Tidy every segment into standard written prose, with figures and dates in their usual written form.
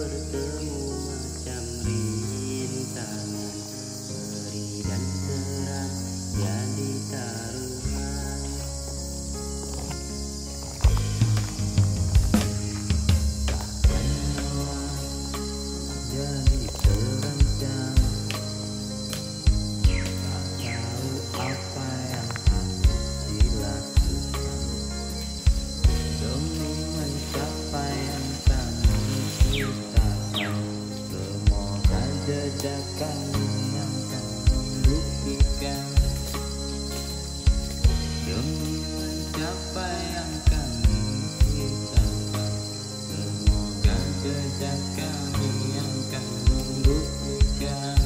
bertemu macam rintangan, beri dan terang jadi taruhan. Jadi terancam, tak tahu apa yang harus dilakukan demi mencapai yang kami ciptakan. Semoga jejak kami yang akan membuktikan demi mencapai yang kami ciptakan. Semoga jejak kami yang akan membuktikan.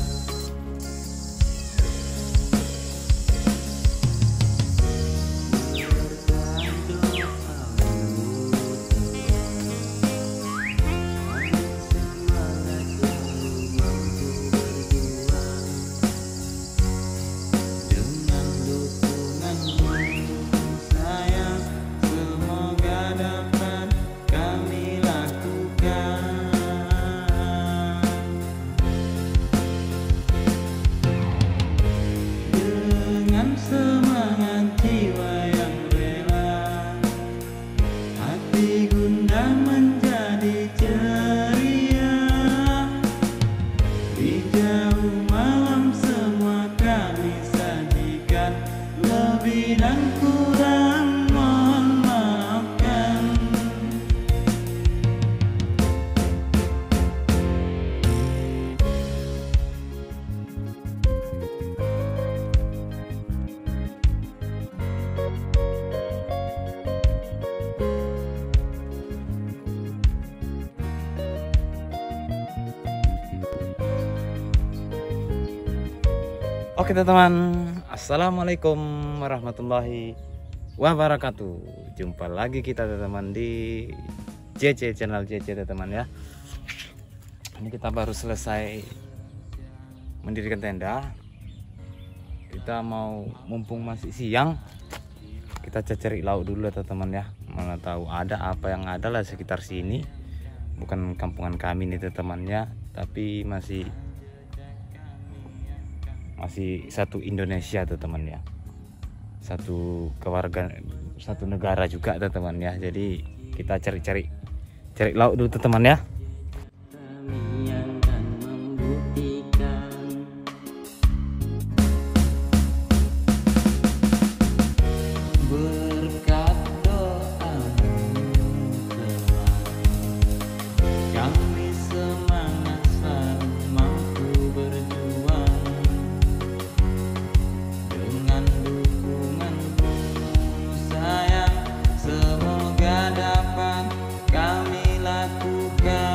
Semangat jiwa yang rela, hati gundah menjadi ceria. Di jauh malam semua kami sajikan, lebih dan kurang mohon maafkan. Oke teman-teman, assalamualaikum warahmatullahi wabarakatuh. Jumpa lagi kita teman-teman di JC channel JC teman-teman ya. Ini kita baru selesai mendirikan tenda. Kita mau, mumpung masih siang, kita cari lauk dulu teman-teman ya. Mana tahu ada apa yang ada lah sekitar sini. Bukan kampungan kami nih teman-teman ya, tapi masih satu Indonesia teman-teman ya, satu kewarganegaraan, satu negara juga teman-teman ya. Jadi kita cari lauk dulu teman-teman ya. Kami akan membuktikan berkat doamu kami semangat selalu mampu berjuang. Dengan dukunganmu sayang, semoga dapat kami lakukan.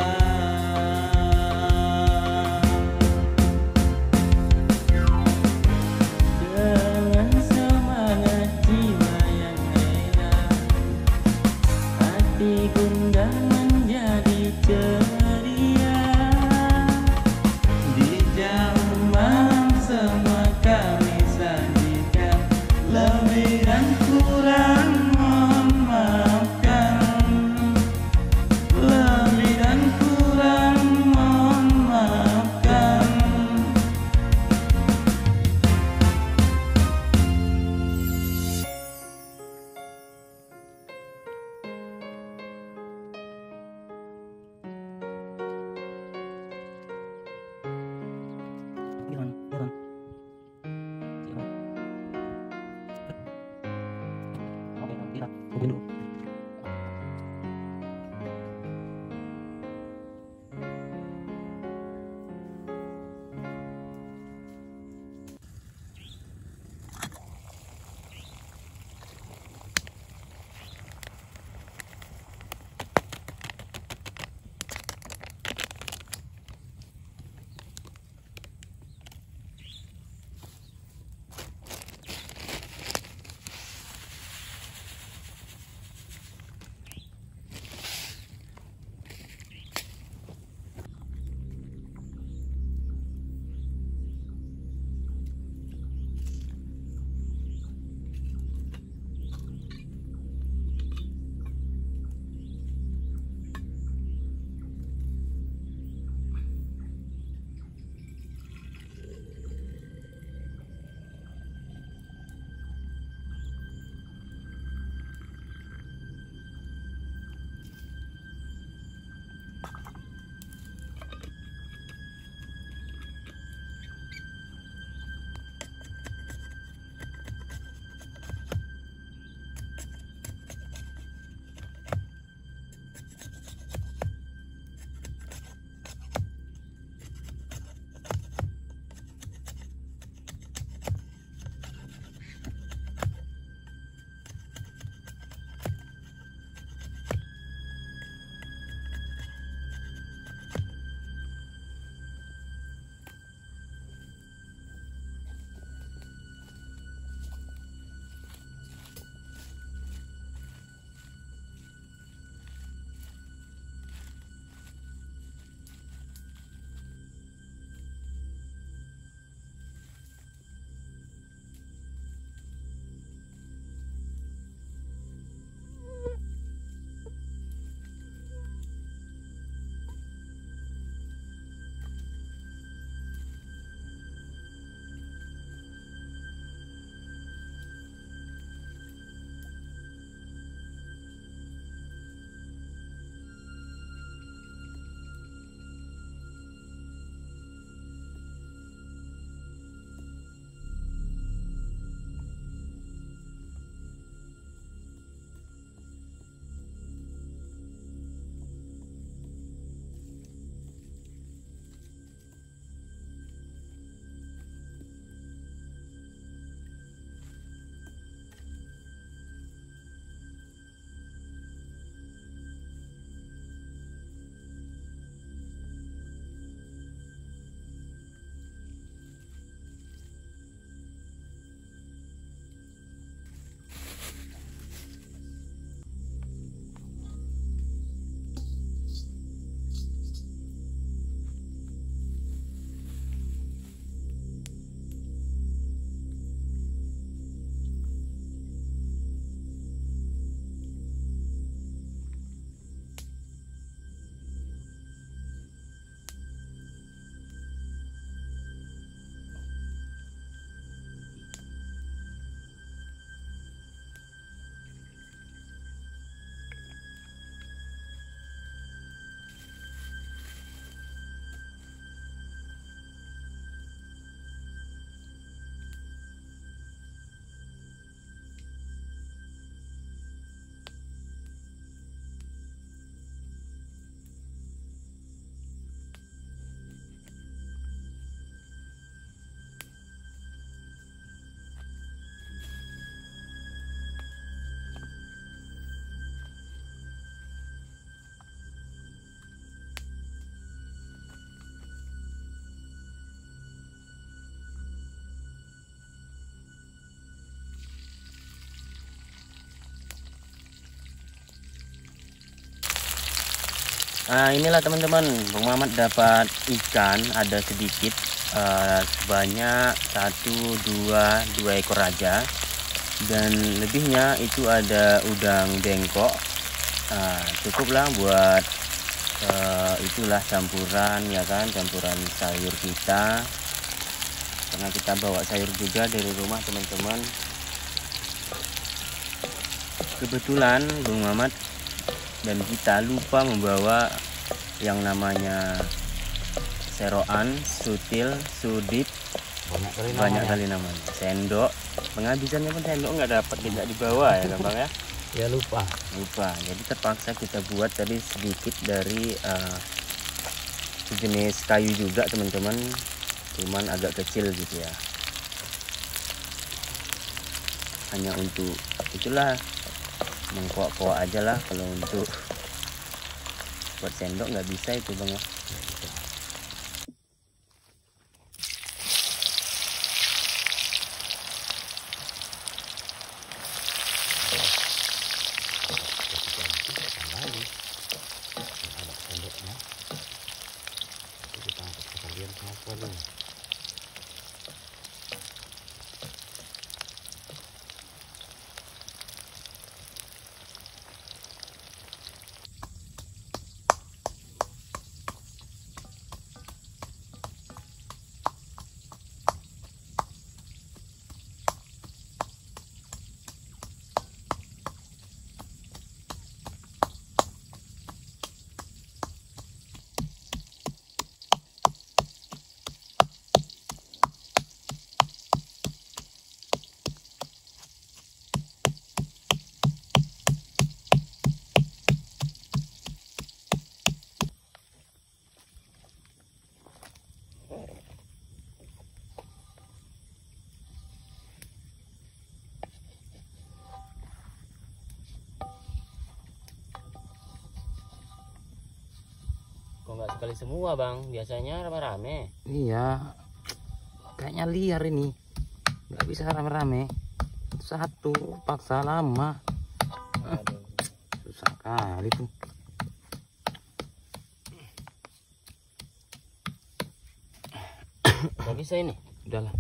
Nah, inilah teman-teman, Bang Mamat dapat ikan ada sedikit, sebanyak 2 ekor aja, dan lebihnya itu ada udang bengkok. Cukuplah buat itulah campuran, ya kan, campuran sayur kita, karena kita bawa sayur juga dari rumah teman-teman. Kebetulan Bang Mamat dan kita lupa membawa yang namanya seroan, sutil, sudip, banyak kali namanya, sendok. Penghabisannya pun sendok nggak dapat, tidak dibawa ya kan Bang ya. Ya lupa. Jadi terpaksa kita buat tadi sedikit dari sejenis kayu juga teman-teman, cuman agak kecil gitu ya, hanya untuk itulah mengkuak-kuak aja lah. Kalau untuk buat sendok nggak bisa itu Bang ya. Kok nggak sekali semua Bang, biasanya rame-rame. Iya, kayaknya liar ini, nggak bisa rame-rame. Satu paksa lama. Susah kali tuh. Nggak bisa ini. Udahlah.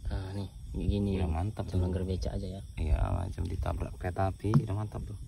Nah nih, gini Ya, mantap tuh. langgar beca aja ya. Iya, macam ditabrak kereta api, udah mantap tuh.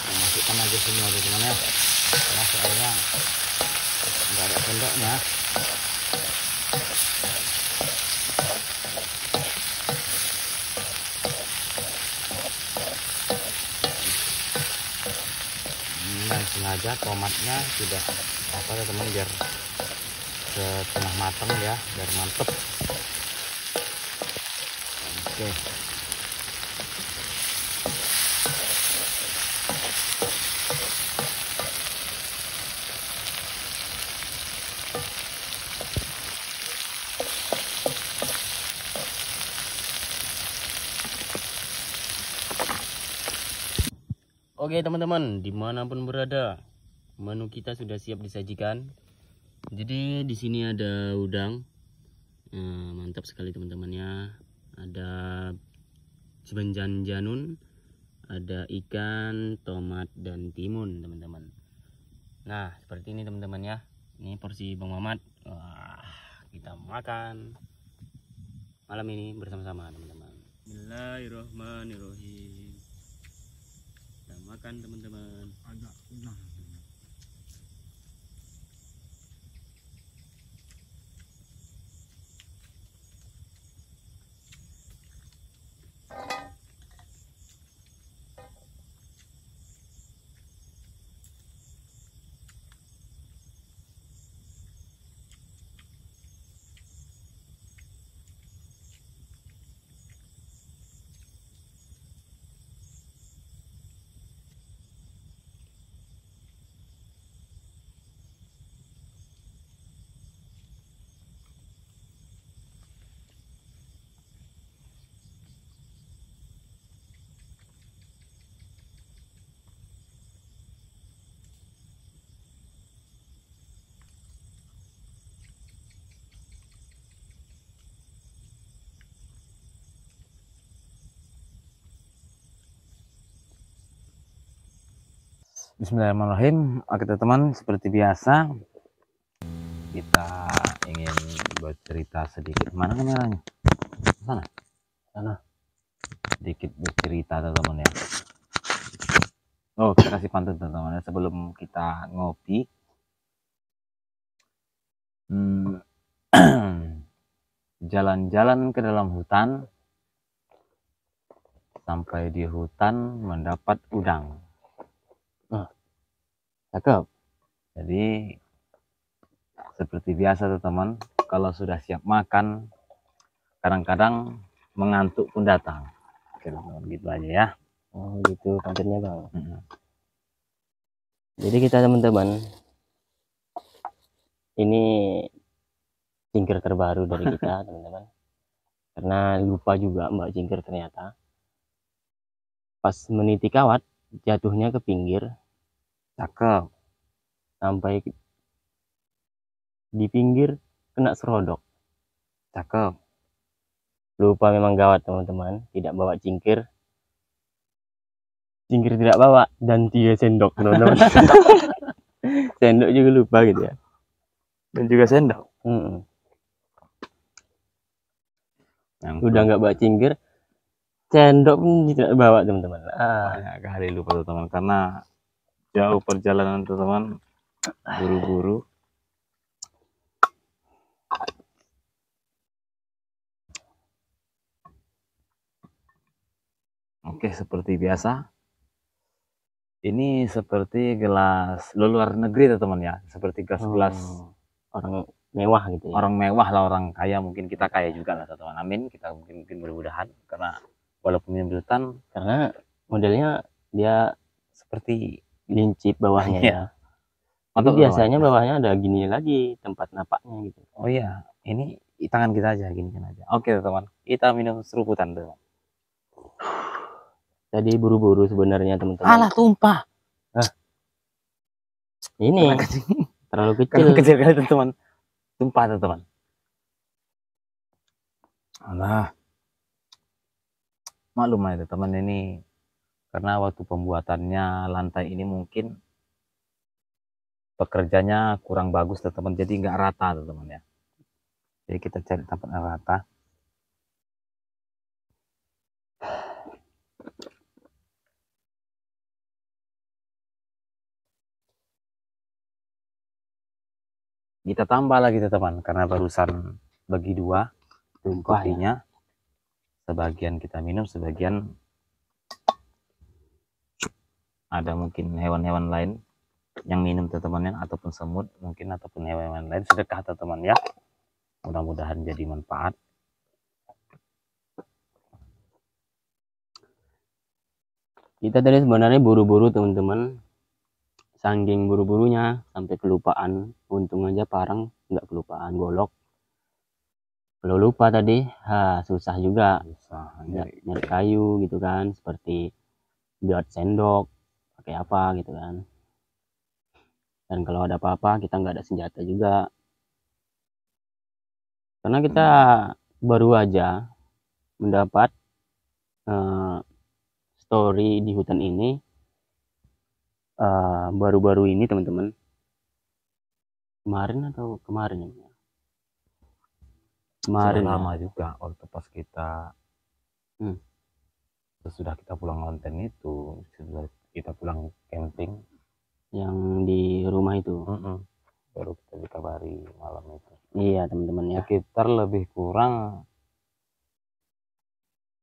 Masukkan aja semua teman-teman ya, karena soalnya nggak ada sendoknya. Yang sengaja tomatnya sudah apa ya teman, biar setengah matang ya, biar mantep. Oke. Oke teman-teman, dimanapun berada, menu kita sudah siap disajikan. Jadi di sini ada udang, mantap sekali teman-temannya. Ada jebenjan janun, ada ikan, tomat, dan timun teman-teman. Nah seperti ini teman-teman ya. Ini porsi Bang Mamat. Wah, kita makan malam ini bersama-sama teman-teman. Bismillahirrahmanirrahim. Kita makan teman-teman. Agak unang. Bismillahirrahmanirrahim. Oke teman-teman, seperti biasa kita ingin bercerita sedikit. Mana kameranya? Sana, sana. Sedikit bercerita teman-teman ya. Oh, kita kasih pantun teman-teman ya sebelum kita ngopi. Jalan-jalan ke dalam hutan, sampai di hutan mendapat udang. Cakep. Jadi seperti biasa teman-teman, kalau sudah siap makan, kadang-kadang mengantuk pun datang. Oke teman-teman, gitu aja ya. Oh gitu kontennya bang. Jadi kita teman-teman, ini Cingkir terbaru dari kita teman-teman. Karena lupa juga Mbak Cingkir ternyata. Pas meniti kawat, jatuhnya ke pinggir. Cakep. Sampai di pinggir kena serodok. Cakep. Lupa memang gawat teman-teman, tidak bawa cingkir. Cingkir tidak bawa dan 3 sendok teman-teman. Sendok juga lupa gitu ya. Dan juga sendok. Udah nggak bawa cingkir, sendok pun tidak bawa teman-teman. Banyak kali lupa teman-teman karena jauh perjalanan teman-teman, buru-buru. Oke, seperti biasa. Ini seperti gelas luar negeri teman-teman ya, seperti gelas-gelas orang mewah gitu ya. Orang mewah lah, orang kaya, mungkin kita kaya juga lah teman-teman. Amin, kita mungkin mudah-mudahan, karena walaupun ini hutan, karena modelnya dia seperti lincip bawahnya ya. Tapi biasanya bawahnya ada gini lagi tempat napaknya gitu. Oh iya, ini tangan kita aja gini kan aja. Oke teman, kita minum seruputan teman. Tadi buru-buru sebenarnya teman-teman. Alah, tumpah. Ini terlalu kecil. Kecil kali teman-teman. Tumpah teman-teman. Alah. Maklum aja teman, ini karena waktu pembuatannya lantai ini mungkin pekerjanya kurang bagus teman-teman, jadi nggak rata teman ya. Jadi kita cari tempat yang rata. Kita tambah lagi teman, karena barusan bagi dua kopinya. Sebagian kita minum, sebagian ada mungkin hewan-hewan lain yang minum teman-teman, ataupun semut mungkin, ataupun hewan-hewan lain. Sedekah teman-teman ya, mudah-mudahan jadi manfaat. Kita tadi sebenarnya buru-buru teman-teman, saking buru-burunya sampai kelupaan. Untung aja parang nggak kelupaan, golok. Kalau lupa tadi susah juga, nyari kayu gitu kan, seperti buat sendok, pakai apa gitu kan. Dan kalau ada apa-apa kita nggak ada senjata juga, karena kita baru aja mendapat story di hutan ini baru-baru ini teman-teman. Kemarin atau kemarin ya? Kemarin lama juga waktu pas kita sesudah kita pulang konten itu, sesudah kita pulang camping yang di rumah itu, baru kita dikabari malam itu. Iya teman-teman ya, sekitar lebih kurang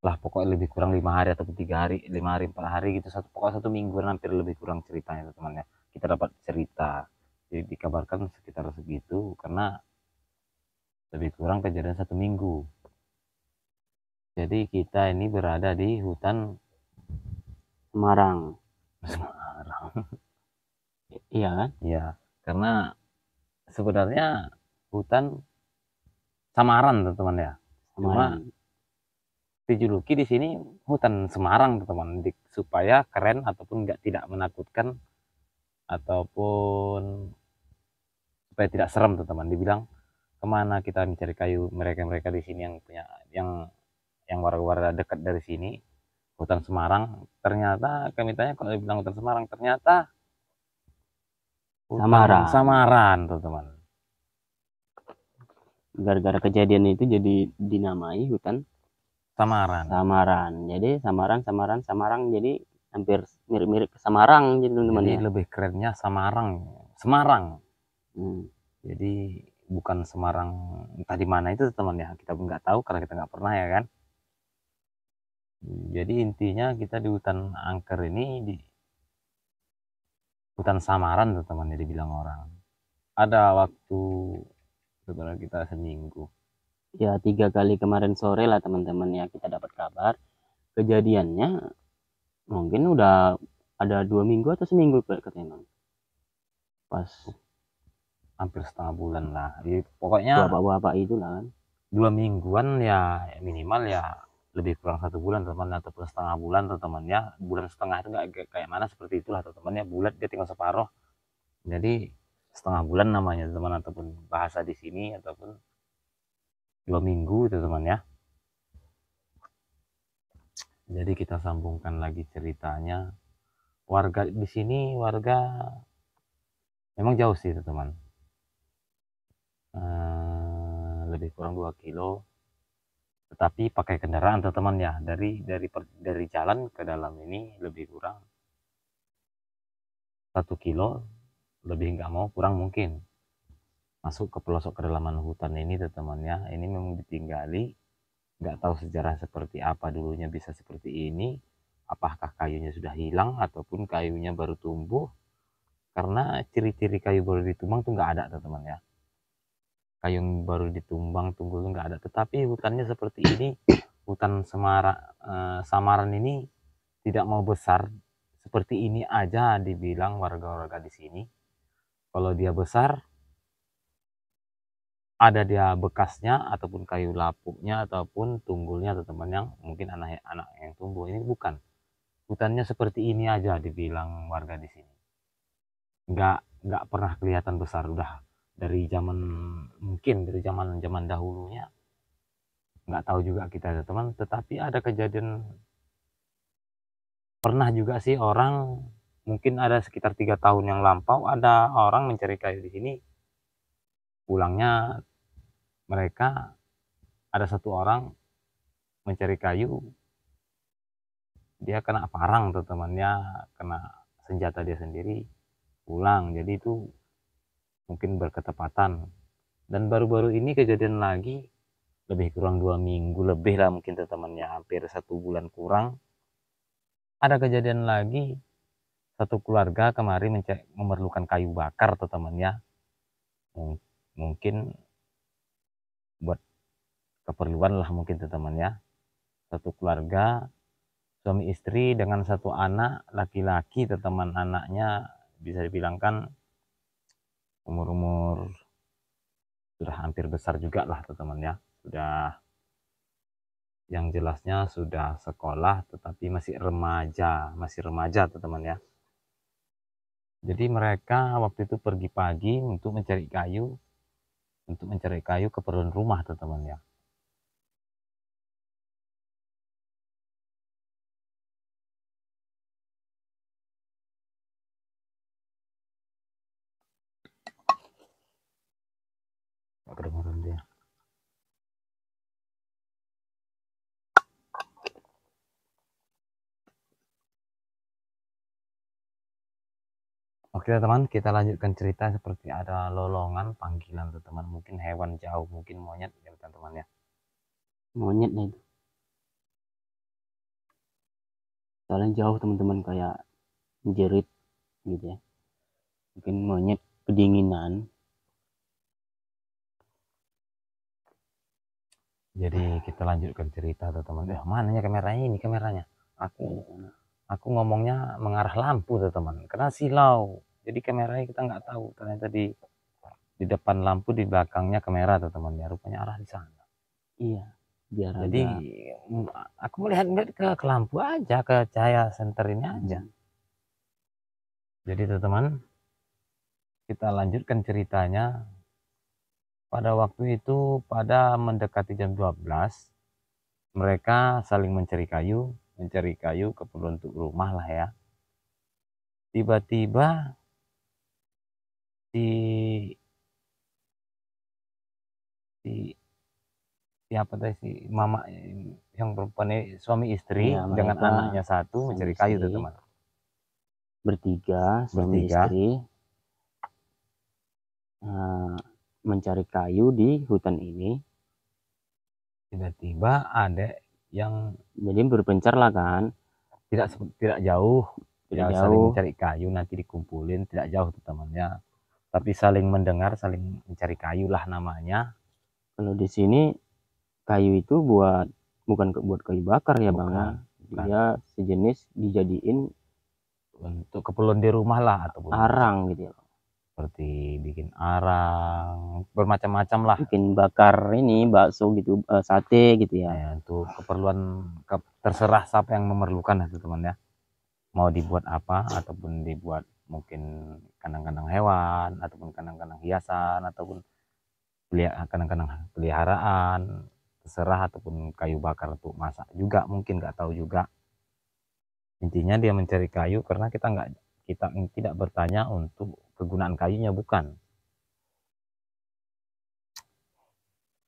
lah, pokoknya lebih kurang 5 hari atau 3 hari, 5 hari 4 hari gitu, pokoknya 1 minggu hampir lebih kurang ceritanya teman ya. Kita dapat cerita, jadi dikabarkan sekitar segitu, karena lebih kurang kejadian 1 minggu. Jadi kita ini berada di hutan Semarang. Iya kan? Iya, karena sebenarnya hutan samaran teman-teman ya. Cuma dijuluki di sini hutan Semarang teman-teman, supaya keren ataupun tidak menakutkan, ataupun supaya tidak serem teman-teman. Dibilang kemana kita mencari kayu, mereka di sini yang punya yang warga-warga dekat dari sini, hutan Semarang. Ternyata kami tanya, kalau dibilang hutan Semarang, ternyata Samaran. Samaran teman-teman. Gara-gara kejadian itu jadi dinamai hutan Samaran. Jadi Samarang jadi hampir mirip-mirip ke Samarang jadi teman-teman Jadi ya. lebih kerennya Semarang. Jadi bukan Semarang entah di mana itu teman ya, kita nggak tahu karena kita nggak pernah ya kan. Jadi intinya kita di hutan angker ini, di hutan Samaran teman ya dibilang orang. Ada waktu sebenarnya kita seminggu. Ya 3 kali kemarin sore lah teman-teman ya kita dapat kabar. Kejadiannya mungkin udah ada 2 minggu atau seminggu katanya. Pas hampir setengah bulan lah. Jadi, pokoknya bapak-bapak itu lah kan. 2 mingguan ya minimal ya, lebih kurang 1 bulan teman ataupun setengah bulan teman ya. Bulan setengah itu nggak kayak mana seperti itulah teman ya, bulat dia tinggal separuh. Jadi setengah bulan namanya teman ataupun bahasa di sini, ataupun 2 minggu itu teman ya. Jadi kita sambungkan lagi ceritanya. Warga di sini memang jauh sih teman. Lebih kurang 2 kilo. Tetapi pakai kendaraan teman ya, dari jalan ke dalam ini lebih kurang 1 kilo, lebih nggak mau kurang mungkin. Masuk ke pelosok kedalaman hutan ini teman ya, ini memang ditinggali, nggak tahu sejarah seperti apa dulunya bisa seperti ini, apakah kayunya sudah hilang ataupun kayunya baru tumbuh, karena ciri-ciri kayu baru ditumbang tuh nggak ada teman ya. Kayu yang baru ditumbang tumbuh tuh nggak ada, tetapi hutannya seperti ini. Hutan Samaran ini tidak mau besar seperti ini aja dibilang warga-warga di sini. Kalau dia besar, ada dia bekasnya ataupun kayu lapuknya ataupun tunggulnya teman-teman, yang mungkin anak-anak yang tumbuh. Ini bukan, hutannya seperti ini aja dibilang warga di sini. Nggak pernah kelihatan besar, udah dari zaman, mungkin dari zaman dahulunya, nggak tahu juga kita teman. Tetapi ada kejadian, pernah juga sih orang, mungkin ada sekitar 3 tahun yang lampau, ada orang mencari kayu di sini. Pulangnya mereka, ada 1 orang mencari kayu, dia kena parang temannya, kena senjata dia sendiri, pulang. Jadi itu mungkin berketepatan. Dan baru-baru ini kejadian lagi, lebih kurang 2 minggu lebih lah mungkin temannya, hampir 1 bulan kurang, ada kejadian lagi. 1 keluarga kemarin memerlukan kayu bakar temannya, mungkin buat keperluan lah mungkin temannya. 1 keluarga, suami istri dengan 1 anak laki-laki teman, anaknya bisa dibilangkan umur sudah hampir besar juga lah teman ya, sudah, yang jelasnya sudah sekolah tetapi masih remaja teman ya. Jadi mereka waktu itu pergi pagi untuk mencari kayu keperluan rumah teman ya. Kedengaran dia. Oke teman, kita lanjutkan cerita. Seperti ada lolongan panggilan teman, mungkin hewan jauh, mungkin monyet ya teman ya. Monyet nih itu. Soalnya jauh teman-teman, kayak jerit gitu ya. Mungkin monyet kedinginan. Jadi kita lanjutkan cerita teman. Mana ya kameranya, ini kameranya. Aku ngomongnya mengarah lampu teman, karena silau. Jadi kameranya kita nggak tahu, ternyata di depan lampu, di belakangnya kamera teman ya, rupanya arah di sana. Iya, biar Jadi aku melihat ke lampu aja, ke cahaya senter ini aja. Jadi teman, kita lanjutkan ceritanya. Pada waktu itu, pada mendekati jam 12, mereka saling mencari kayu keperluan untuk rumah lah ya. Tiba-tiba si si siapa tadi si mama yang perempuan ini, suami istri Ya, dengan mereka anaknya satu suami mencari kayu istri. teman. Bertiga, suami Bertiga. istri mencari kayu di hutan ini. Tiba-tiba ada yang Jadi berpencar lah kan, tidak jauh, tidak ya saling jauh. mencari kayu, nanti dikumpulin tidak jauh tuh temannya, tapi saling mendengar, saling mencari kayu lah namanya. Kalau di sini kayu itu bukan buat kayu bakar ya bang ya, Bukan. dia sejenis dijadiin Untuk keperluan di rumah lah, ataupun arang gitu ya, seperti bikin arang, bermacam-macam lah. bikin bakar ini bakso gitu, sate gitu ya. Nah, untuk keperluan terserah siapa yang memerlukan itu teman ya, mau dibuat apa, ataupun dibuat mungkin kandang-kandang hewan, ataupun kandang-kandang hiasan, ataupun kandang-kandang peliharaan, terserah, ataupun kayu bakar untuk masak juga mungkin, nggak tahu juga. Intinya dia mencari kayu karena kita tidak bertanya untuk kegunaan kayunya, bukan.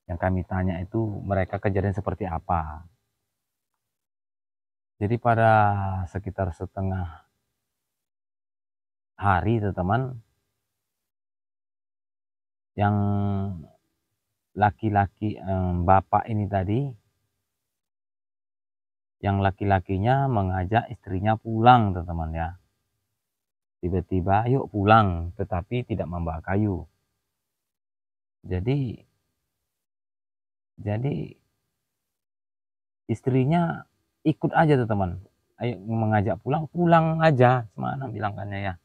Yang kami tanya itu mereka kejadian seperti apa. Jadi pada sekitar setengah hari teman, yang laki-laki bapak ini tadi, yang laki-lakinya mengajak istrinya pulang teman ya. Tiba-tiba yuk pulang, tetapi tidak membawa kayu. Jadi istrinya ikut aja teman. Ayo mengajak pulang, pulang aja, semana bilangkannya ya.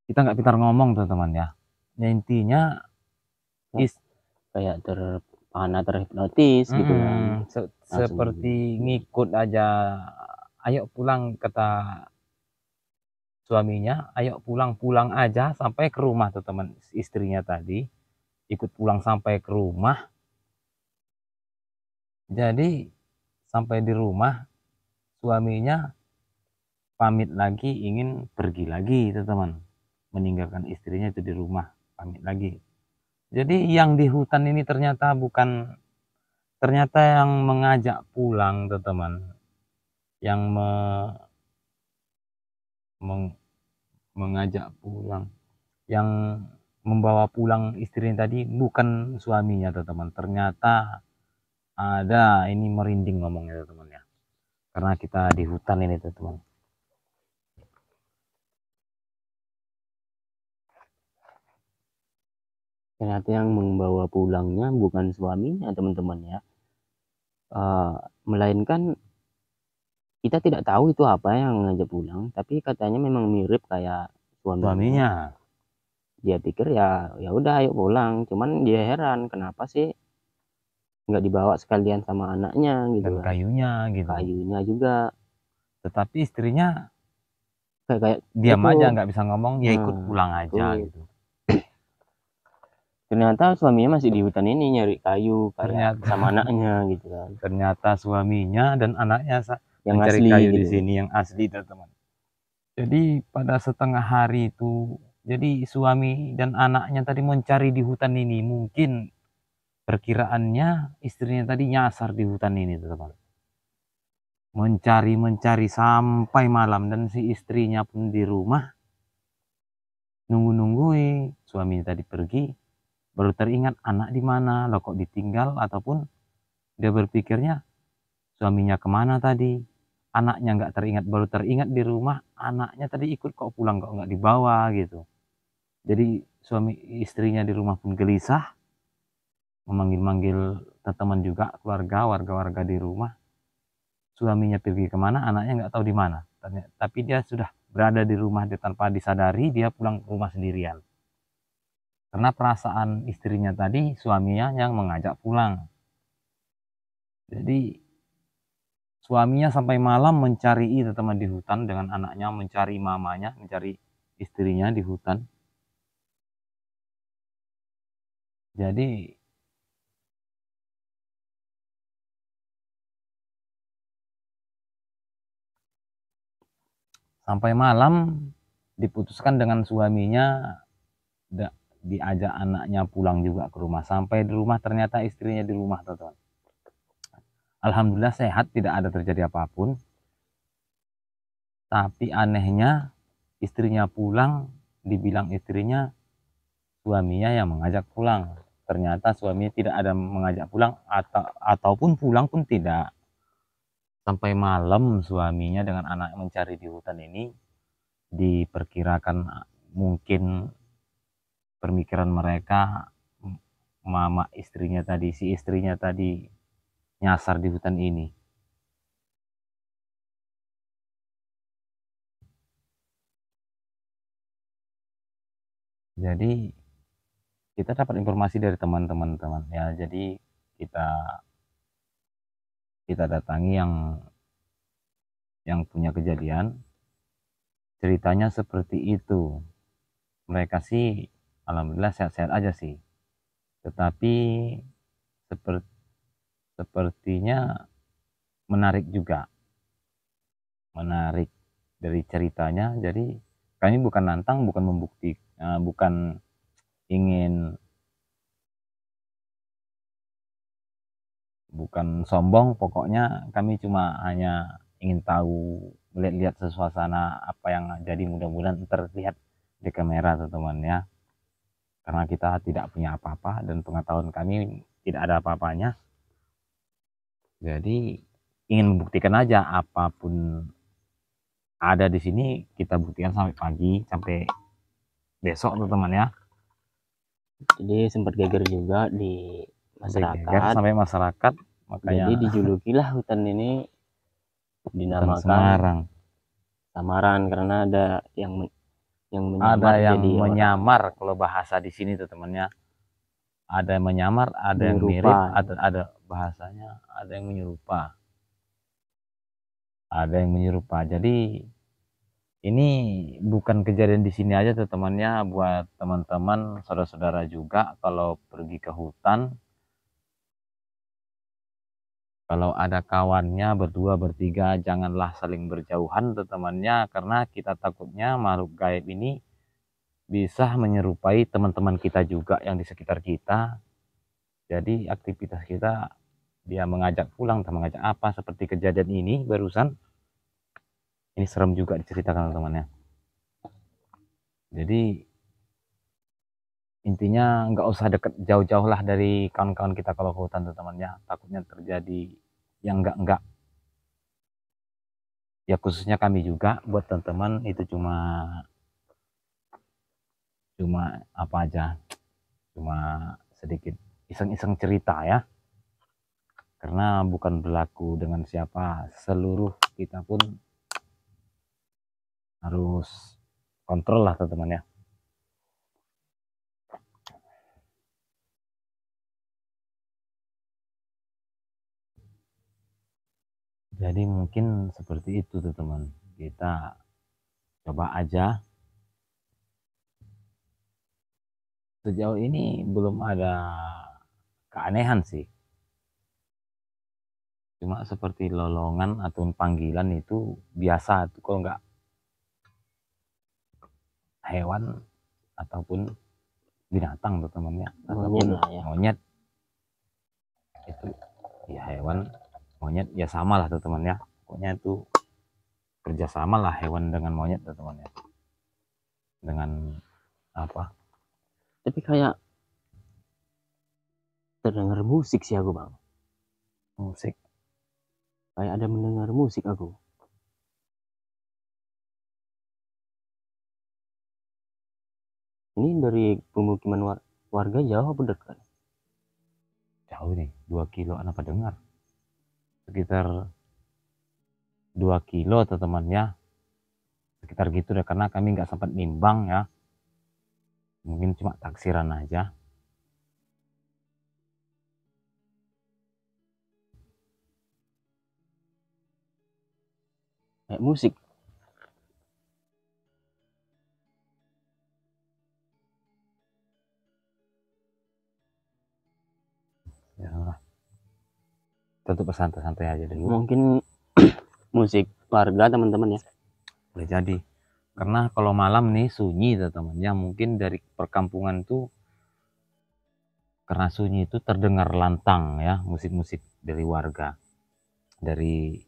Kita nggak pintar ngomong teman ya. Ya intinya Kayak terhipnotis gitu kan. seperti ngikut aja. Ayo pulang, kata suaminya, ayo pulang aja sampai ke rumah tuh teman. Istrinya tadi ikut pulang sampai ke rumah. Jadi sampai di rumah, suaminya pamit lagi, ingin pergi lagi teman, meninggalkan istrinya itu di rumah, pamit lagi. Jadi yang di hutan ini ternyata yang mengajak pulang teman, yang mengajak pulang, yang membawa pulang istrinya tadi bukan suaminya teman. Ternyata ada, ini merinding ngomongnya teman ya, karena kita di hutan ini teman. Ternyata yang membawa pulangnya bukan suaminya teman-teman ya, melainkan kita tidak tahu itu apa yang ngajak pulang, tapi katanya memang mirip kayak suaminya. Dia pikir ya udah ayo pulang, cuman dia heran kenapa sih nggak dibawa sekalian sama anaknya gitu Dan kan. Kayunya juga. Tetapi istrinya kayak diam itu, aja, nggak bisa ngomong, ya ikut pulang aja itu. gitu. Ternyata suaminya masih di hutan ini nyari kayu kayak sama anaknya gitu kan. Ternyata suaminya dan anaknya yang mencari asli kayu gitu. di sini, yang asli teman. Jadi pada setengah hari itu, jadi suami dan anaknya tadi mencari di hutan ini. Mungkin perkiraannya istrinya tadi nyasar di hutan ini teman. Mencari sampai malam, dan si istrinya pun di rumah nungguin suaminya tadi pergi. Baru teringat anak di mana, lo kok ditinggal, ataupun dia berpikirnya suaminya kemana tadi, anaknya nggak teringat. Baru teringat di rumah anaknya tadi ikut kok pulang, kok nggak dibawa gitu. Jadi suami istrinya di rumah pun gelisah, memanggil-manggil teman juga, warga-warga di rumah. Suaminya pergi kemana, anaknya nggak tahu di mana. Tapi dia sudah berada di rumah, dia tanpa disadari dia pulang ke rumah sendirian. Karena perasaan istrinya tadi, suaminya yang mengajak pulang. Jadi suaminya sampai malam mencari teman di hutan dengan anaknya, mencari mamanya, mencari istrinya di hutan. Jadi sampai malam diputuskan dengan suaminya, diajak anaknya pulang juga ke rumah. Sampai di rumah ternyata istrinya di rumah, teman-teman. Alhamdulillah sehat, tidak ada terjadi apapun. Tapi anehnya istrinya pulang, dibilang istrinya, suaminya yang mengajak pulang. Ternyata suaminya tidak ada mengajak pulang, ataupun pulang pun tidak. Sampai malam suaminya dengan anak mencari di hutan ini, diperkirakan mungkin pemikiran mereka mama istrinya tadi, si istrinya tadi nyasar di hutan ini. Jadi kita dapat informasi dari teman-teman ya, jadi kita datangi yang punya kejadian. Ceritanya seperti itu. Mereka sih alhamdulillah sehat-sehat aja sih, tetapi sepertinya menarik juga, menarik dari ceritanya. Jadi kami bukan nantang, bukan membukti, bukan ingin, bukan sombong, pokoknya kami cuma hanya ingin tahu, melihat suasana apa yang jadi, mudah-mudahan terlihat di kamera teman-teman ya, karena kita tidak punya apa-apa dan pengetahuan kami tidak ada apa-apanya. Jadi ingin membuktikan aja, apapun ada di sini kita buktikan sampai pagi, sampai besok teman-teman ya. Jadi sempat geger juga di masyarakat, sampai masyarakat, makanya jadi dijulukilah hutan ini dinamakan Semarang. samaran karena ada yang menyamar, ada yang jadi menyamar orang. Kalau bahasa di sini tuh temannya, ada yang menyamar, ada yang mirip, ada bahasanya, ada yang menyerupa, jadi ini bukan kejadian di sini aja tuh temannya, buat teman-teman saudara-saudara juga kalau pergi ke hutan, kalau ada kawannya berdua bertiga, janganlah saling berjauhan tuh temannya, karena kita takutnya makhluk gaib ini bisa menyerupai teman-teman kita juga yang di sekitar kita. Jadi aktivitas kita, dia mengajak pulang, atau mengajak apa, seperti kejadian ini barusan. Ini serem juga diceritakan teman-temannya. Jadi intinya nggak usah deket jauh-jauh lah dari kawan-kawan kita kalau ke hutan teman-temannya, takutnya terjadi yang enggak. Ya khususnya kami juga, buat teman-teman itu cuma apa aja, cuma sedikit iseng-iseng cerita ya, karena bukan berlaku dengan siapa, seluruh kita pun harus kontrol lah teman-teman ya. Jadi mungkin seperti itu teman-teman, kita coba aja. Sejauh ini belum ada keanehan sih, cuma seperti lolongan atau panggilan itu biasa tuh, kalau nggak hewan ataupun binatang tuh temannya, ataupun monyet itu ya, hewan monyet ya sama lah tuh teman ya, pokoknya itu kerjasama lah hewan dengan monyet tuh temannya, dengan apa. Tapi kayak terdengar musik sih aku bang, musik, kayak ada mendengar musik aku. Ini dari pemukiman warga jauh apa dekat? Jauh nih, 2 kilo apa dengar, sekitar 2 kilo teman-temannya, sekitar gitu deh, karena kami nggak sempat nimbang ya, mungkin cuma taksiran aja. Kayak musik. Ya tetap santai-santai aja dulu. Mungkin musik warga teman-teman ya. Boleh jadi. Karena kalau malam nih sunyi teman-teman ya, mungkin dari perkampungan tuh karena sunyi itu terdengar lantang ya musik-musik dari warga, dari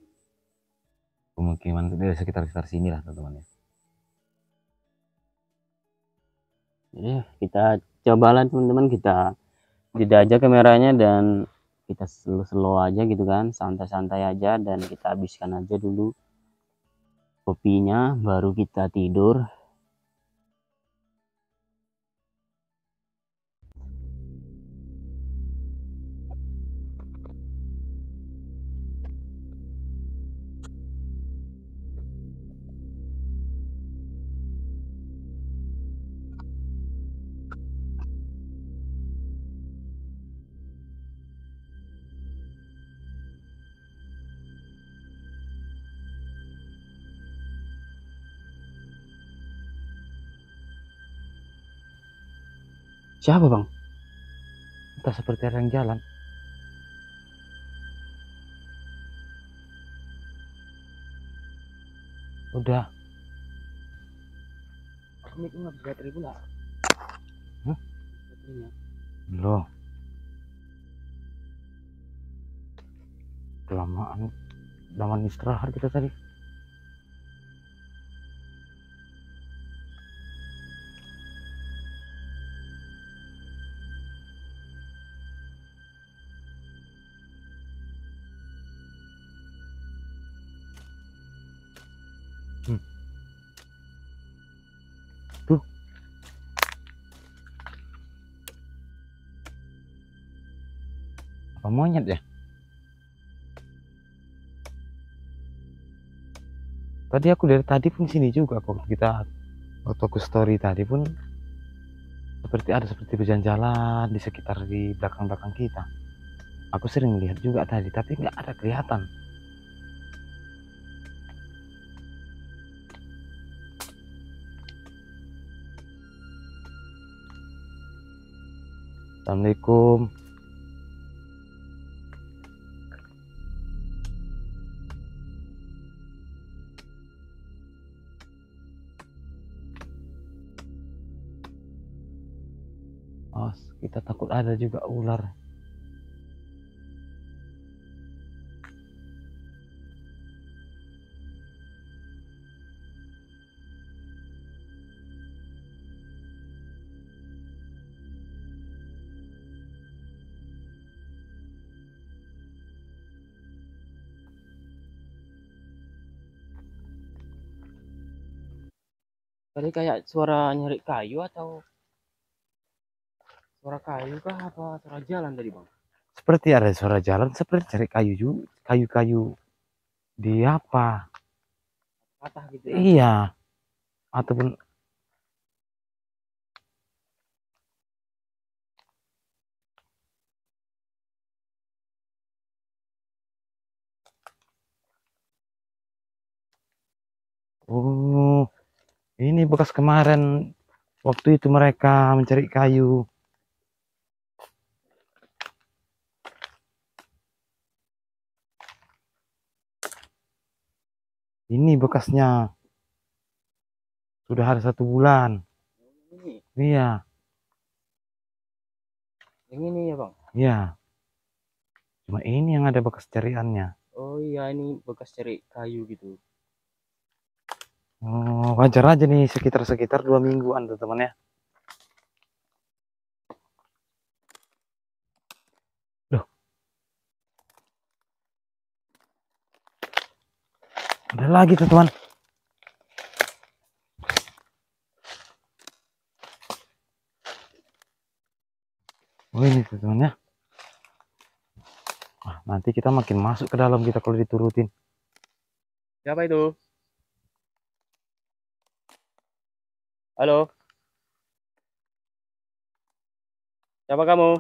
pemukiman dari sekitar-sekitar sini lah teman-teman ya. Jadi kita cobalah teman-teman, kita tidak aja kameranya dan kita slow-slow aja gitu kan, santai-santai aja, dan kita habiskan aja dulu kopinya baru kita tidur. Siapa bang? Entah, seperti ada yang jalan. Udah. Ini tuh nggak baterai pula. Hah? Baterainya. Loh, kelamaan zaman istirahat kita tadi. Tuh, apa monyet ya? Tadi aku dari tadi pun sini juga, waktu aku story tadi pun seperti berjalan-jalan di sekitar di belakang-belakang kita. Aku sering lihat juga tadi, tapi nggak ada kelihatan. Assalamualaikum. Oh, kita takut ada juga ular. Tadi kayak suara nyari kayu, atau suara kayu kah, apa suara jalan tadi bang? Seperti ada suara jalan, seperti cari kayu juga, kayu-kayu di apa? Patah gitu kan? Iya, ataupun oh, ini bekas kemarin waktu itu mereka mencari kayu. Ini bekasnya sudah ada 1 bulan. Iya, Yang ini ya bang? iya. Cuma ini yang ada bekas cariannya. Oh iya, ini bekas cari kayu gitu. Oh, wajar aja nih, sekitar 2 mingguan tuh teman ya. Loh, ada lagi tuh teman. Oh ini tuh teman ya. Wah, nanti kita makin masuk ke dalam kita kalau diturutin. Siapa itu? Halo, siapa kamu?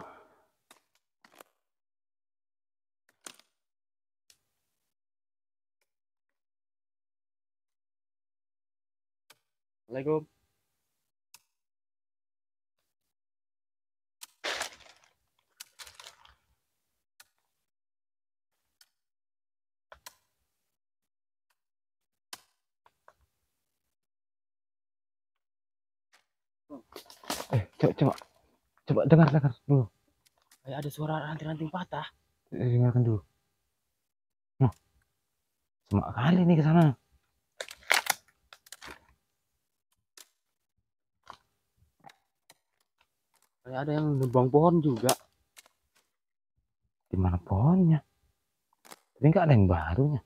Assalamualaikum. Coba dengar dulu. Kayak ada suara ranting-ranting patah. Dengarkan dulu. Semak kali nih ke sana. Kayak ada yang nebang pohon juga. Di mana pohonnya? Tapi nggak ada yang barunya.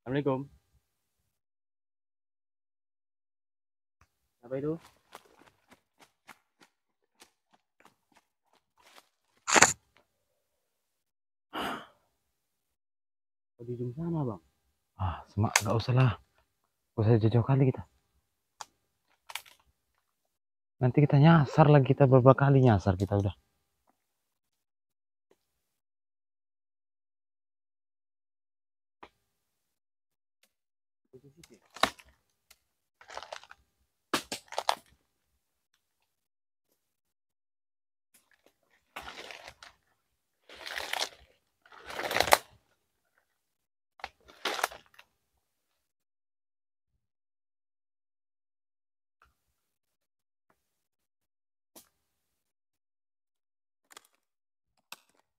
Assalamualaikum. Apa itu? Oh, di ujung sana, Bang. Semak nggak usah lah. Nggak usah jauh-jauh kali kita. Nanti kita nyasar lagi, kita beberapa kali nyasar kita udah.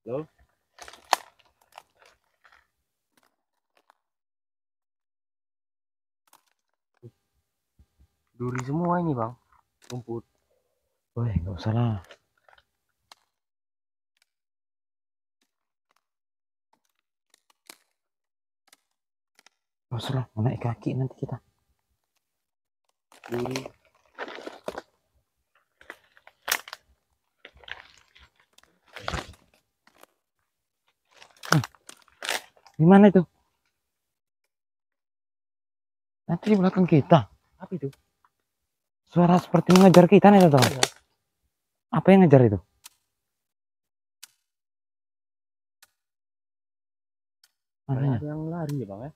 Loh? Duri semua ini, Bang. Rumput. Woi, nggak usah lah. Nggak usah lah, mau naik kaki nanti kita. Duri. Gimana itu? Nanti di belakang kita. Apa itu? Suara seperti mengejar kita nih, teman. Iya. Apa yang ngejar itu? Kayak ada yang lari ya, Bang, ya?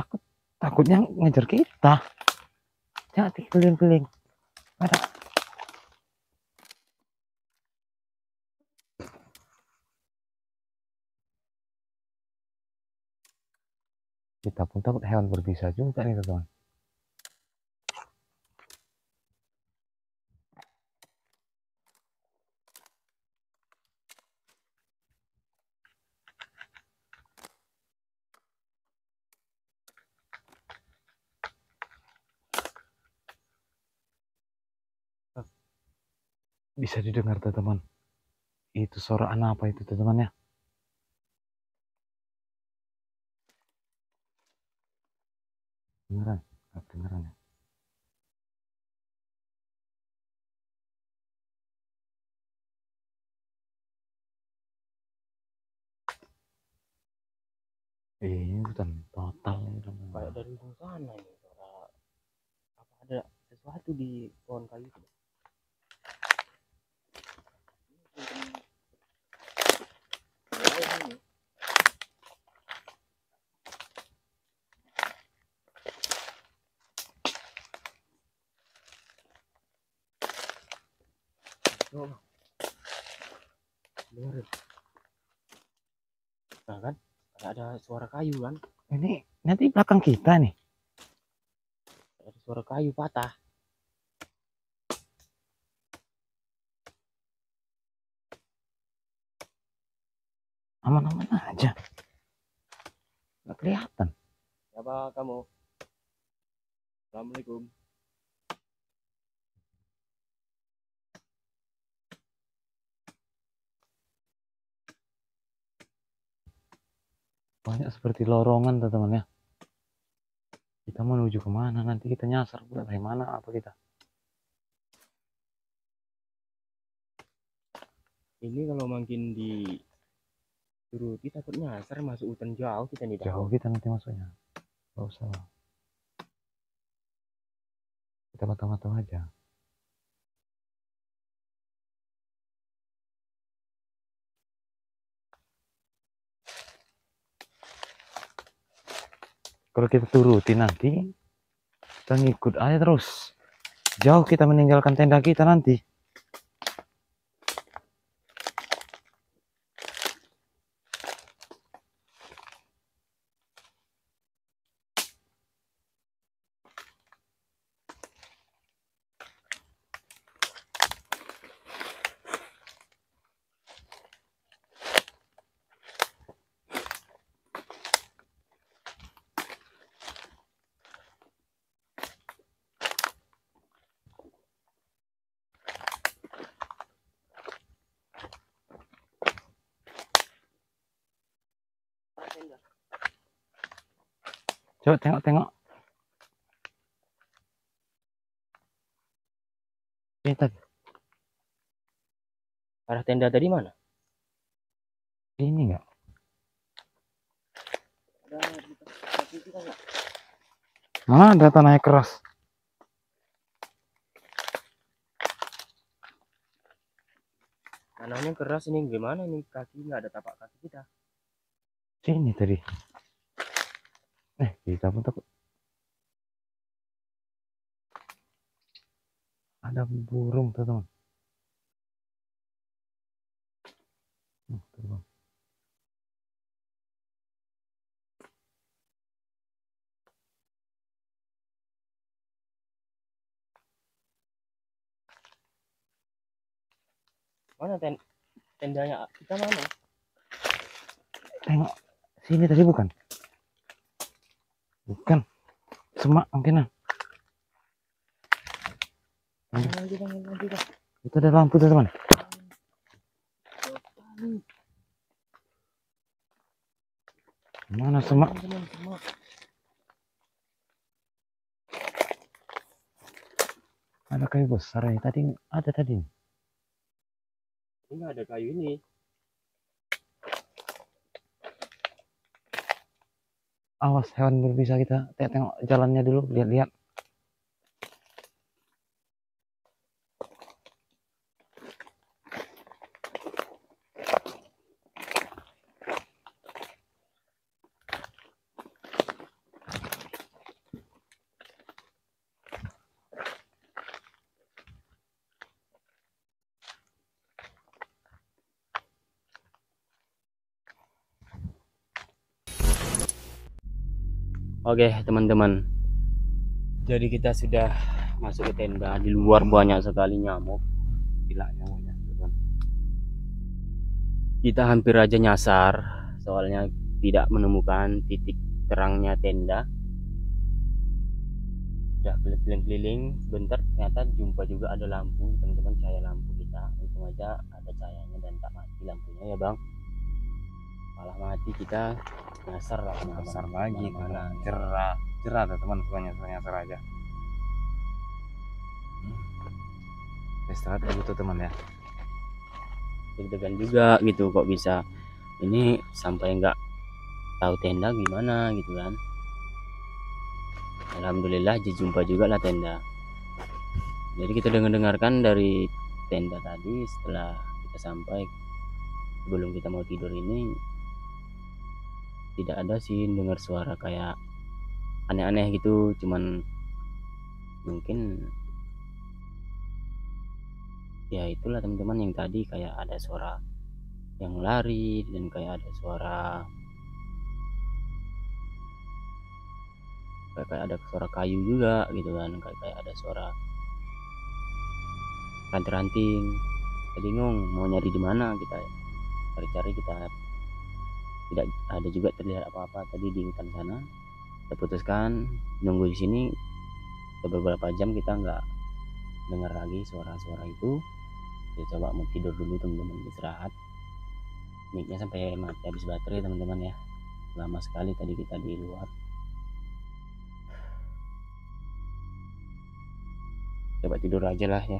Aku takutnya ngejar kita. Jangan keliling-keliling. Ada. Kita pun takut hewan berbisa juga nih, teman. Bisa didengar, teman. Itu suara anak apa itu, teman ya? Beneran? Nggak beneran ya? Ini hutan total nih, teman. Kayak dari ujung sana ini suara. Apa ada sesuatu di pohon kayu itu? Oh, dengerin. Nah kan, kayak ada suara kayu kan? Ini nanti belakang kita nih. Ada suara kayu patah. Aman-aman aja. Nggak kelihatan. Siapa kamu? Assalamualaikum. Banyak seperti lorongan, teman ya. Kita menuju kemana? Nanti kita nyasar pula dari mana apa kita? Ini kalau makin dituruti takutnya nyasar masuk hutan jauh kita nih. Jauh kita nanti masuknya. Gak usah lah. Kita matang-matang aja. Kalau kita turuti nanti, kita ngikut aja terus. jauh kita meninggalkan tenda kita nanti. Coba tengok-tengok. Ini tadi. Arah tenda tadi mana? Ini enggak? Mana ada tanahnya keras? Tanahnya keras ini gimana nih, kaki nggak ada tapak kaki kita. Sini tadi. Kita pun takut. Ada burung teman-teman. Terbang. Mana tendanya kita mana? Tengok sini tadi bukan? Bukan. Semak mungkin. Itu ada lampu teman-teman. Mana semak? Ada kayu besar ya. Tadi ada tadi. Ini nggak ada kayu ini. Awas hewan berbisa, kita tengok jalannya dulu, lihat-lihat. Oke teman-teman, jadi kita sudah masuk ke tenda. Di luar banyak sekali nyamuk. Gila nyamuknya teman. Kita hampir aja nyasar, soalnya tidak menemukan titik terangnya tenda. Udah keliling-keliling sebentar, ternyata jumpa juga ada lampu teman-teman, cahaya lampu kita. Untung aja ada cahayanya dan tak mati lampunya ya bang. Malah mati, kita nyasar lah, Besar lagi mana cerah teman, pokoknya nyasar aja. Istirahat butuh teman ya. deg-degan juga gitu, kok bisa ini sampai nggak tahu tenda gimana gitu kan. Alhamdulillah dijumpa juga lah tenda. Jadi kita dengarkan dari tenda tadi, setelah kita sampai sebelum kita mau tidur ini, tidak ada sih dengar suara kayak aneh-aneh gitu, cuman mungkin ya itulah teman-teman yang tadi kayak ada suara yang lari dan kayak ada suara kayu juga gitu kan, kayak ada suara ranting-ranting. Kita bingung mau nyari di mana, kita cari-cari, kita tidak ada juga terlihat apa-apa tadi di hutan sana. Kita putuskan nunggu di sini beberapa jam, kita nggak dengar lagi suara-suara itu. Kita coba mau tidur dulu teman-teman, istirahat. Mic-nya sampai mati habis baterai teman-teman ya, lama sekali tadi kita di luar. Coba tidur aja lah ya.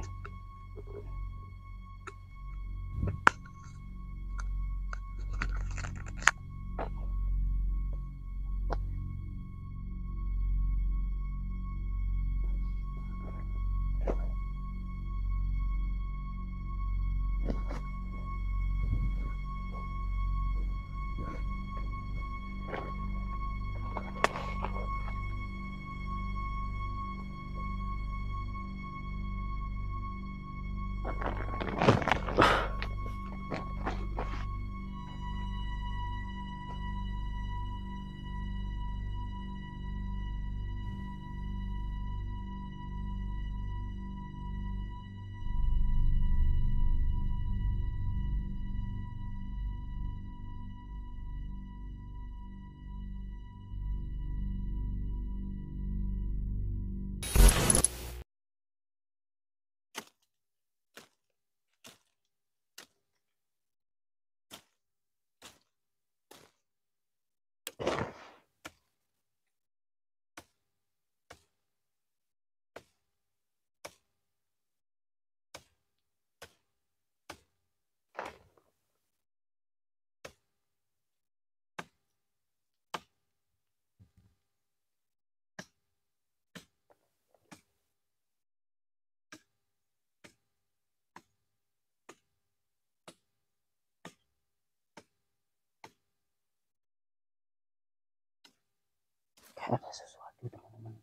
Ada sesuatu teman-teman,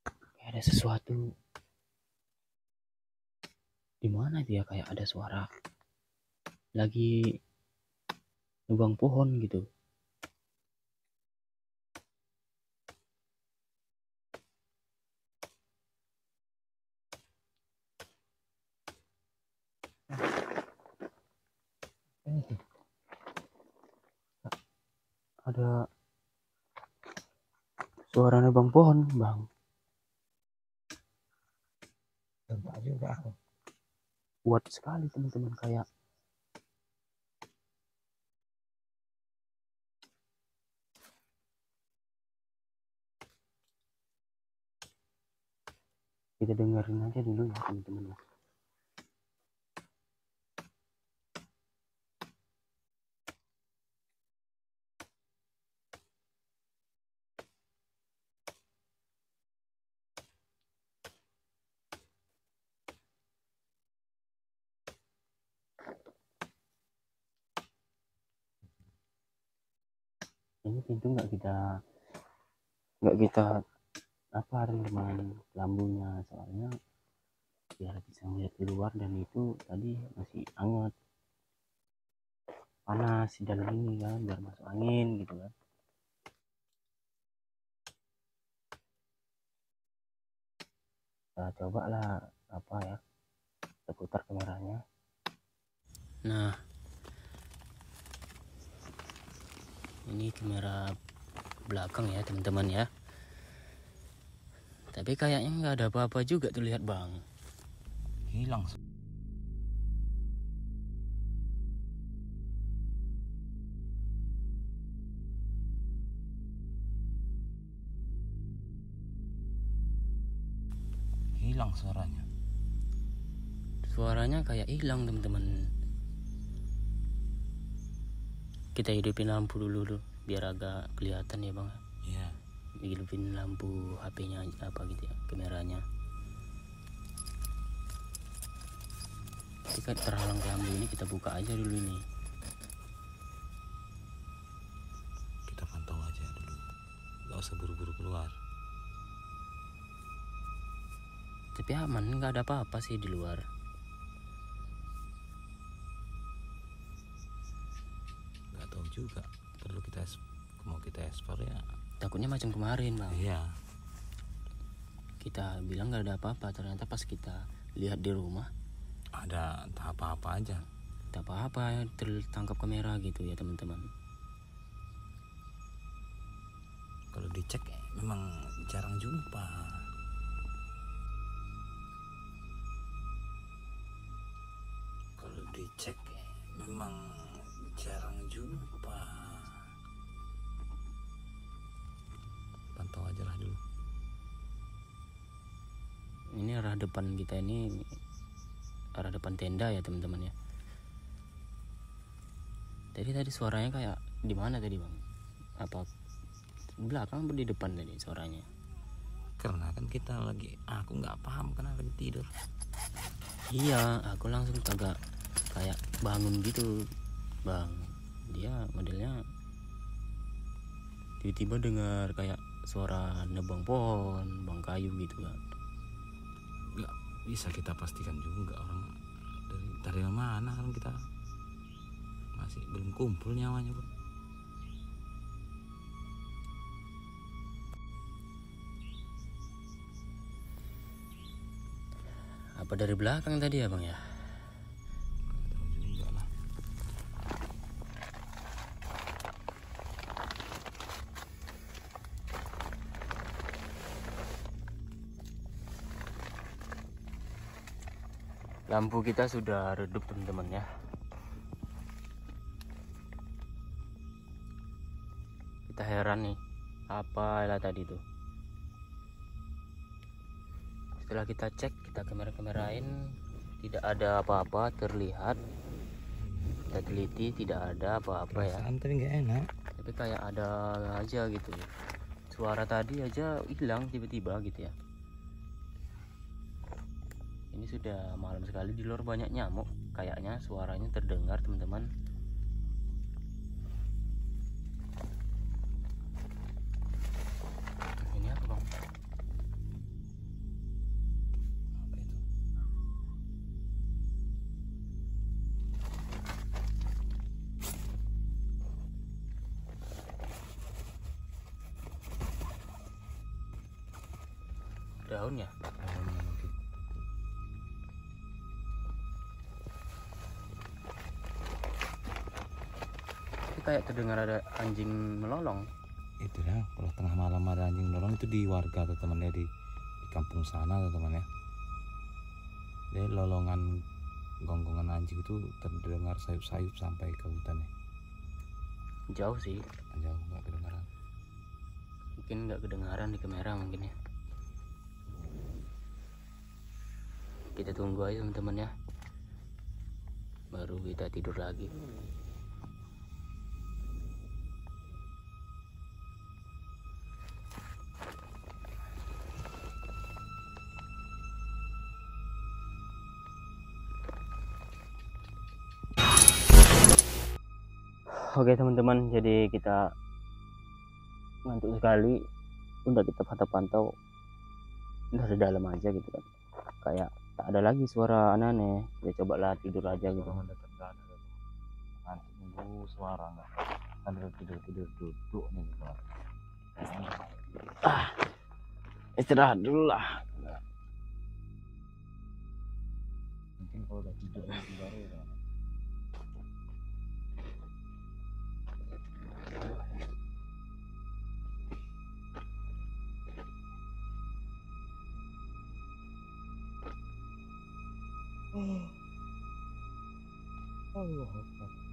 kayak ada sesuatu. Di mana dia, kayak ada suara lagi nebang pohon gitu. Ada suara nebang pohon, Bang. Tempat juga aku. Kuat sekali teman-teman, kayak kita dengerin aja dulu ya teman-teman. Ini pintu nggak kita apa dengan lampunya, soalnya biar bisa melihat keluar, dan itu tadi masih hangat, panas di dalam ini kan, biar masuk angin gitu kan. Kita coba lah apa ya, kita putar kameranya. Nah, ini kamera belakang ya teman-teman ya. Tapi kayaknya nggak ada apa-apa juga tuh, lihat Bang. Hilang. Hilang suaranya. Suaranya kayak hilang teman-teman. Kita hidupin lampu dulu biar agak kelihatan ya Bang. Iya. Hidupin lampu HP-nya apa gitu ya, kameranya. Kita terhalang lampu ini, kita buka aja dulu ini. Kita pantau aja dulu. Gak usah buru-buru keluar. Tapi aman, nggak ada apa-apa sih di luar. Gak tahu juga. Perlu mau kita ekspor ya. Takutnya macam kemarin Bang. Iya. Kita bilang nggak ada apa-apa, ternyata pas kita lihat di rumah Ada entah apa-apa aja. tak apa-apa, tertangkap kamera gitu ya teman-teman. Kalau dicek memang jarang jumpa. Kalau dicek memang jarang jumpa. Pantau aja lah dulu. Ini arah depan kita, ini arah depan tenda ya teman-teman ya. Tadi suaranya kayak di mana tadi Bang? Apa belakang atau di depan tadi suaranya? Karena kan kita aku nggak paham karena lagi tidur. Iya, aku langsung agak kayak bangun gitu Bang. Dia modelnya tiba-tiba dengar kayak suara nebang pohon, bang kayu gitu kan. Nggak bisa kita pastikan juga orang dari mana kan, kita masih belum kumpul nyawanya pun. Apa dari belakang tadi ya Bang ya? Nggak tahu juga lah. Lampu kita sudah redup teman-teman ya. Kita heran nih, apalah tadi tuh. Setelah kita cek, kita kamerain, tidak ada apa-apa terlihat. Kita teliti, tidak ada apa-apa ya. Tapi nggak enak. Tapi kayak ada aja gitu. Suara tadi aja hilang tiba-tiba gitu ya. Ini sudah malam sekali, di luar banyak nyamuk. Kayaknya suaranya terdengar teman-teman. daunnya. Daunnya mungkin. Tapi kayak terdengar ada anjing melolong. Itu ya, kalau tengah malam ada anjing melolong itu di warga tuh teman ya, di kampung sana tuh teman ya. Jadi lolongan gonggongan anjing itu terdengar sayup-sayup sampai ke hutan ya. Jauh sih, Jauh nggak kedengaran. mungkin nggak kedengaran di kamera mungkin ya. Kita tunggu aja teman-teman ya, baru kita tidur lagi. Oke teman-teman, jadi kita ngantuk sekali, udah kita pantau-pantau dari dalam aja gitu kan, kayak tak ada lagi suara aneh-aneh. Ya cobalah tidur aja gitu. Mendekat nggak ada tuh. Nanti nunggu suara nggak. Sambil tidur duduk nih suara. Istirahat dulu lah. Mungkin kalau udah tidur lagi baru ya. Allah Akbar.